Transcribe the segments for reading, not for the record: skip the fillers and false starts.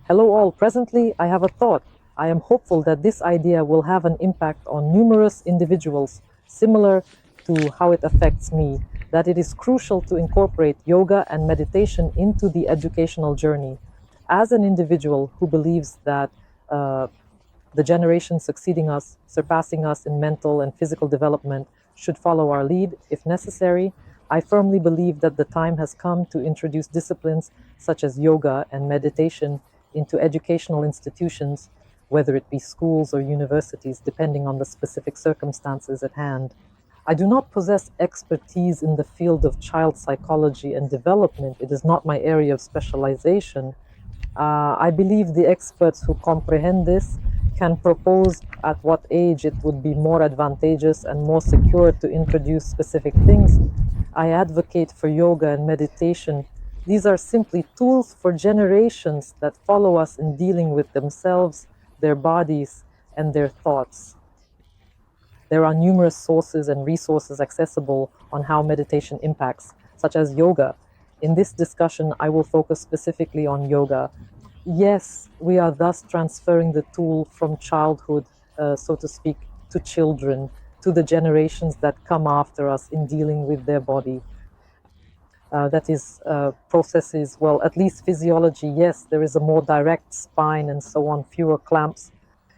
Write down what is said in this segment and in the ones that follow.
Hello all, presently I have a thought. I am hopeful that this idea will have an impact on numerous individuals, similar to how it affects me, that it is crucial to incorporate yoga and meditation into the educational journey. As an individual who believes that the generation succeeding us, surpassing us in mental and physical development, should follow our lead if necessary, I firmly believe that the time has come to introduce disciplines such as yoga and meditation into educational institutions, whether it be schools or universities, depending on the specific circumstances at hand. I do not possess expertise in the field of child psychology and development. It is not my area of specialization. I believe the experts who comprehend this can propose at what age it would be more advantageous and more secure to introduce specific things. I advocate for yoga and meditation. These are simply tools for generations that follow us in dealing with themselves, their bodies, and their thoughts. There are numerous sources and resources accessible on how meditation impacts, such as yoga. In this discussion, I will focus specifically on yoga. Yes, we are thus transferring the tool from childhood, so to speak, to children, to the generations that come after us in dealing with their body. That is, processes, well, at least physiology, yes, there is a more direct spine and so on, fewer clamps.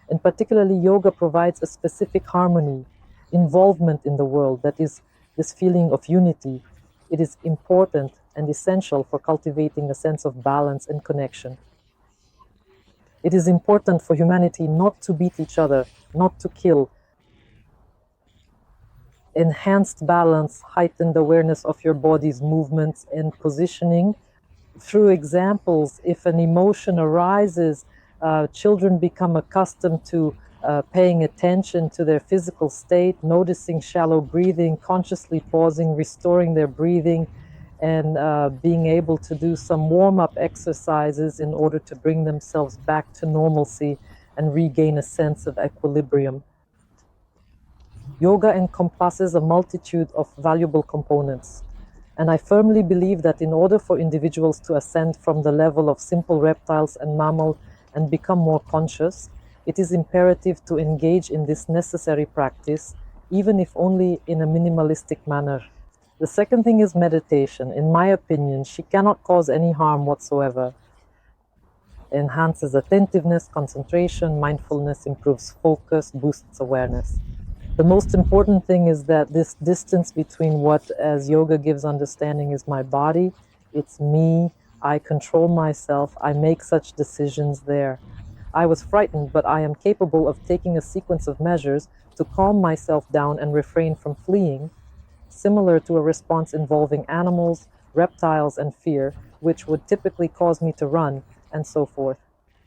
And particularly yoga provides a specific harmony, involvement in the world, that is this feeling of unity. It is important and essential for cultivating a sense of balance and connection. It is important for humanity not to beat each other, not to kill. Enhanced balance, heightened awareness of your body's movements and positioning. Through examples, if an emotion arises, children become accustomed to paying attention to their physical state, noticing shallow breathing, consciously pausing, restoring their breathing, and being able to do some warm-up exercises in order to bring themselves back to normalcy and regain a sense of equilibrium. Yoga encompasses a multitude of valuable components, and I firmly believe that in order for individuals to ascend from the level of simple reptiles and mammals and become more conscious, it is imperative to engage in this necessary practice, even if only in a minimalistic manner. The second thing is meditation. In my opinion, she cannot cause any harm whatsoever. Enhances attentiveness, concentration, mindfulness, improves focus, boosts awareness. The most important thing is that this distance between what, as yoga gives understanding, is my body, it's me, I control myself, I make such decisions there. I was frightened, but I am capable of taking a sequence of measures to calm myself down and refrain from fleeing, similar to a response involving animals, reptiles, and fear, which would typically cause me to run, and so forth.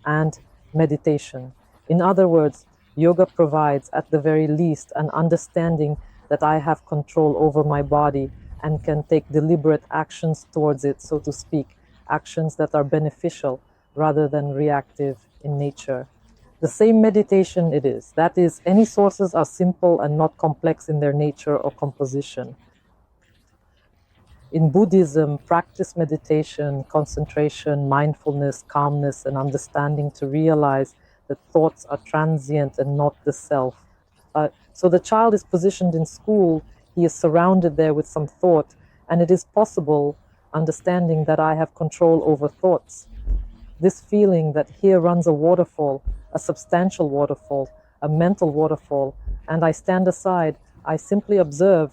And meditation. In other words, yoga provides, at the very least, an understanding that I have control over my body and can take deliberate actions towards it, so to speak, actions that are beneficial rather than reactive in nature. The same meditation it is. That is, any sources are simple and not complex in their nature or composition. In Buddhism, practice meditation, concentration, mindfulness, calmness, and understanding to realize that thoughts are transient and not the self. So the child is positioned in school, he is surrounded there with some thought, and it is possible, understanding that I have control over thoughts. This feeling that here runs a waterfall, a substantial waterfall, a mental waterfall, and I stand aside, I simply observe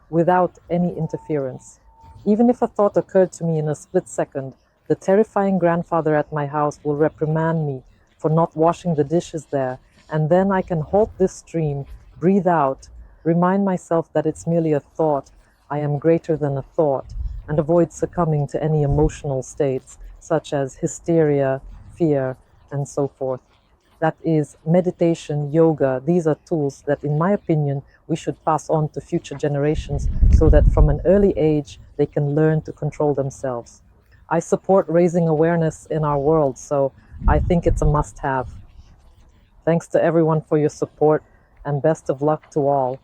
without any interference. Even if a thought occurred to me in a split second, the terrifying grandfather at my house will reprimand me for not washing the dishes there, and then I can halt this stream, breathe out, remind myself that it's merely a thought, I am greater than a thought, and avoid succumbing to any emotional states, such as hysteria, fear, and so forth. That is, meditation, yoga, these are tools that, in my opinion, we should pass on to future generations so that from an early age they can learn to control themselves. I support raising awareness in our world, so I think it's a must-have. Thanks to everyone for your support, and best of luck to all.